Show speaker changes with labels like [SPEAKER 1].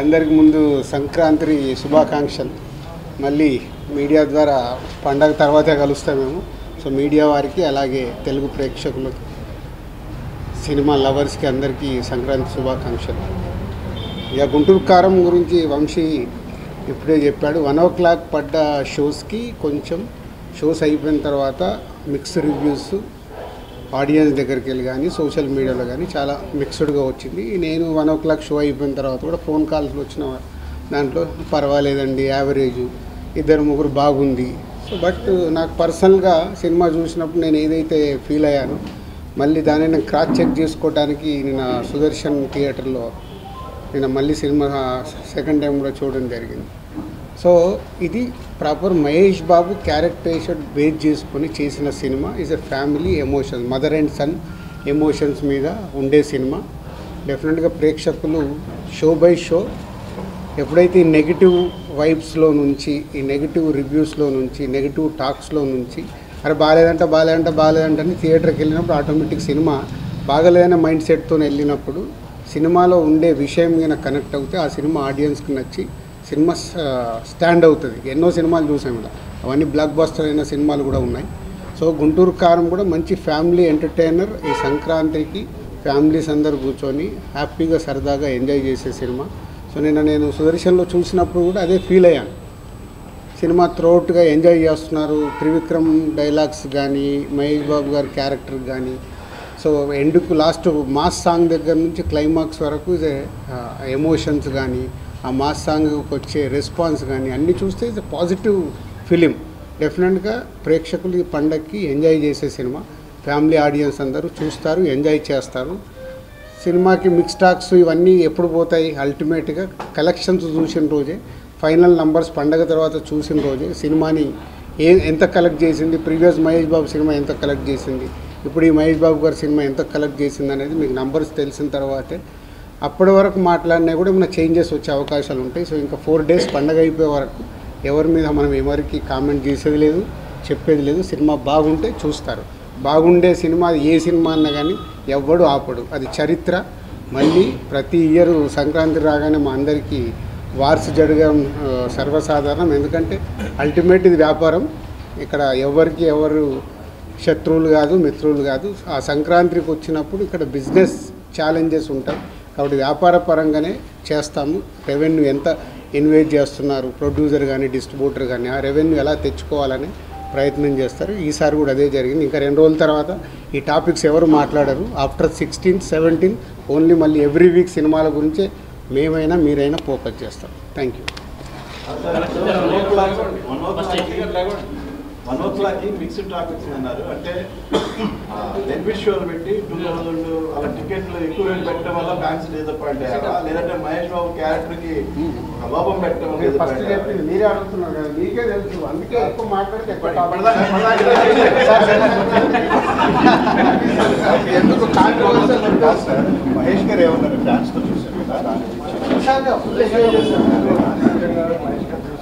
[SPEAKER 1] అందరికి ముందు సంక్రాంతి శుభాకాంక్షలు. మళ్ళీ మీడియా ద్వారా పండగ తర్వాతే కలుస్తామేమో. సో మీడియా వారికి అలాగే తెలుగు ప్రేక్షకులకు సినిమా లవర్స్కి అందరికీ సంక్రాంతి శుభాకాంక్షలు. ఇక గుంటూరు కారం గురించి వంశీ ఇప్పుడే చెప్పాడు. 1 o'clock పడ్డ షోస్కి కొంచెం షోస్ అయిపోయిన తర్వాత మిక్స్డ్ రివ్యూస్ ఆడియన్స్ దగ్గరికి వెళ్ళి కానీ సోషల్ మీడియాలో కానీ చాలా మిక్స్డ్గా వచ్చింది. నేను 1 o'clock షో అయిపోయిన తర్వాత కూడా ఫోన్ కాల్స్ వచ్చిన దాంట్లో పర్వాలేదండి, యావరేజ్, 2-3 బాగుంది. సో బట్ నాకు పర్సనల్గా సినిమా చూసినప్పుడు నేను ఏదైతే ఫీల్ అయ్యానో మళ్ళీ దాన్ని నేను క్రాస్ చెక్ చేసుకోవడానికి నేను సుదర్శన్ థియేటర్లో నేను మళ్ళీ సినిమా సెకండ్ టైం కూడా చూడడం జరిగింది. సో ఇది proper Mahesh Babu characterisation base చేసుకొని చేసిన సినిమా. Is a family emotions, mother and son emotions మీద ఉండే సినిమా. డెఫినెట్గా ప్రేక్షకులు షో బై షో ఎప్పుడైతే ఈ నెగిటివ్ వైబ్స్లో నుంచి, ఈ నెగిటివ్ రివ్యూస్లో నుంచి, నెగిటివ్ టాక్స్లో నుంచి అరే బాగాలేదంటే అని థియేటర్కి వెళ్ళినప్పుడు ఆటోమేటిక్ సినిమా బాగలేదనే మైండ్ సెట్తో వెళ్ళినప్పుడు సినిమాలో ఉండే విషయం మీద కనెక్ట్ అవుతే ఆ సినిమా ఆడియన్స్కి నచ్చి సినిమా స్టాండ్ అవుతుంది. ఎన్నో సినిమాలు చూసాం ఇలా, అవన్నీ బ్లాక్ బస్టర్ అయిన సినిమాలు కూడా ఉన్నాయి. సో గుంటూరు కారం కూడా మంచి ఫ్యామిలీ ఎంటర్టైనర్. ఈ సంక్రాంతికి ఫ్యామిలీస్ అందరూ కూర్చొని హ్యాపీగా సరదాగా ఎంజాయ్ చేసే సినిమా. సో నేను సుదర్శన్లో చూసినప్పుడు కూడా అదే ఫీల్ అయ్యాను. సినిమా త్రోట్గా ఎంజాయ్ చేస్తున్నారు. త్రివిక్రమ్ డైలాగ్స్ కానీ, మహేష్ బాబు గారి క్యారెక్టర్ కానీ, సో ఎండుకు లాస్ట్ మాస్ సాంగ్ దగ్గర నుంచి క్లైమాక్స్ వరకు ఎమోషన్స్ కానీ, ఆ మాస్ సాంగ్కి వచ్చే రెస్పాన్స్ కానీ అన్నీ చూస్తే ఇది పాజిటివ్ ఫిలిం. డెఫినెట్గా ప్రేక్షకులు ఈ పండగకి ఎంజాయ్ చేసే సినిమా. ఫ్యామిలీ ఆడియన్స్ అందరూ చూస్తారు, ఎంజాయ్ చేస్తారు. సినిమాకి మిక్స్ టాక్స్ ఇవన్నీ ఎప్పుడు పోతాయి? అల్టిమేట్గా కలెక్షన్స్ చూసిన రోజే, ఫైనల్ నంబర్స్ పండగ తర్వాత చూసిన రోజే సినిమాని ఎంత కలెక్ట్ చేసింది, ప్రీవియస్ మహేష్ బాబు సినిమా ఎంత కలెక్ట్ చేసింది, ఇప్పుడు ఈ మహేష్ బాబు గారి సినిమా ఎంత కలెక్ట్ చేసింది అనేది మీకు నంబర్స్ తెలిసిన తర్వాతే. అప్పటి వరకు మాట్లాడినా కూడా ఏమైనా చేంజెస్ వచ్చే అవకాశాలు ఉంటాయి. సో ఇంకా 4 days పండగ అయిపోయే వరకు ఎవరి మీద మనం ఎవరికి కామెంట్ చేసేది లేదు, చెప్పేది లేదు. సినిమా బాగుంటే చూస్తారు. బాగుండే సినిమా ఏ సినిమా అన్నా కానీ ఎవ్వడు ఆపడు, అది చరిత్ర. మళ్ళీ ప్రతి ఇయర్ సంక్రాంతి రాగానే మా అందరికీ వార్స్ జరగడం సర్వసాధారణం. ఎందుకంటే అల్టిమేట్ ఇది వ్యాపారం. ఇక్కడ ఎవరు శత్రువులు కాదు, మిత్రులు కాదు. ఆ సంక్రాంతికి వచ్చినప్పుడు ఇక్కడ బిజినెస్ ఛాలెంజెస్ ఉంటాయి కాబట్టి వ్యాపార పరంగానే చేస్తాము. రెవెన్యూ ఎంత ఇన్వెస్ట్ చేస్తున్నారు ప్రొడ్యూసర్ కానీ డిస్ట్రిబ్యూటర్ కానీ, ఆ రెవెన్యూ ఎలా తెచ్చుకోవాలని ప్రయత్నం చేస్తారు. ఈసారి కూడా అదే జరిగింది. ఇంకా 2 రోజుల తర్వాత ఈ టాపిక్స్ ఎవరు మాట్లాడరు. ఆఫ్టర్ 16, 17 ఓన్లీ మళ్ళీ ఎవ్రీ వీక్ సినిమాల గురించే మేమైనా మీరైనా ఫోకస్ చేస్తాం. Thank you.
[SPEAKER 2] 1 o'clock mixed topics అన్నారు. అంటే డెబ్యూట్ షోలు పెట్టి 2000 అలా టికెట్లు ఎక్కువ రేటు పెట్టడం వల్ల ఫ్యాన్స్ డిసప్పాయింట్ అయ్యారా, లేదంటే మహేష్ బాబు క్యారెక్టర్కి లోపం పెట్టడం వల్ల
[SPEAKER 1] మీరే అడుగుతున్నారు కదా, మీకే తెలుసు, అందుకే ఎక్కువ మాట్లాడితే ఎందుకు
[SPEAKER 2] మహేష్ గారు ఏమన్నారు ఫ్యాన్స్తో చూసారు కదా,
[SPEAKER 1] మహేష్ గారు